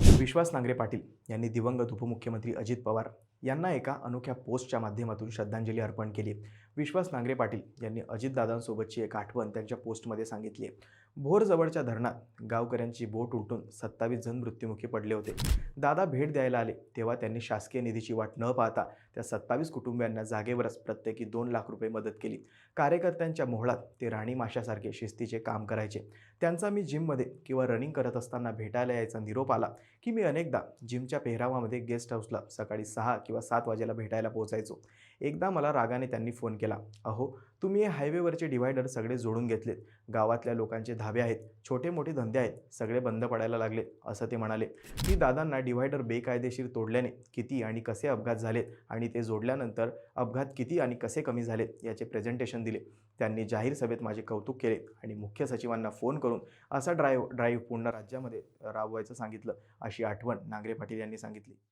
विश्वास नांगरे पाटील यांनी दिवंगत उपमुख्यमंत्री अजित पवार यांना एका अनोख्या पोस्टच्या माध्यमातून श्रद्धांजली अर्पण केली. विश्वास नांगरे पाटील यांनी अजितदादांसोबतची एक आठवण त्यांच्या पोस्टमध्ये सांगितली आहे. भोरजवळच्या धरणात गावकऱ्यांची बोट उलटून 27 जण मृत्युमुखी पडले होते. दादा भेट द्यायला आले तेव्हा त्यांनी शासकीय निधीची वाट न पाहता त्या 27 कुटुंबियांना जागेवरच प्रत्येकी 2 लाख रुपये मदत केली. कार्यकर्त्यांच्या मोहळात ते राणी माशासारखे शिस्तीचे काम करायचे. त्यांचा मी जिममध्ये किंवा रनिंग करत असताना भेटायला यायचा निरोप आला की मी अनेकदा जिमच्या पेहरावामध्ये गेस्ट हाऊसला सकाळी 6 किंवा 7 वाजेला भेटायला पोहोचायचो. एकदा मला रागाने त्यांनी फोन केला, "अहो, तुम्ही हे हायवेवरचे डिव्हायडर सगळे जोडून घेतलेत. गावातल्या लोकांचे धाबे आहेत, छोटे मोठे धंदे आहेत, सगळे बंद पडायला लागले," असं ते म्हणाले. मी दादांना डिव्हायडर बेकायदेशीर तोडल्याने किती आणि कसे अपघात झालेत आणि ते जोडल्यानंतर अपघात किती आणि कसे कमी झालेत याचे प्रेझेंटेशन दिले. त्यांनी जाहीर सभेत माझे कौतुक केले आणि मुख्य सचिवांना फोन करून असा ड्राईव्ह पूर्ण राज्यामध्ये राबवायचं सांगितलं, अशी आठवण नांगरे पाटील यांनी सांगितली.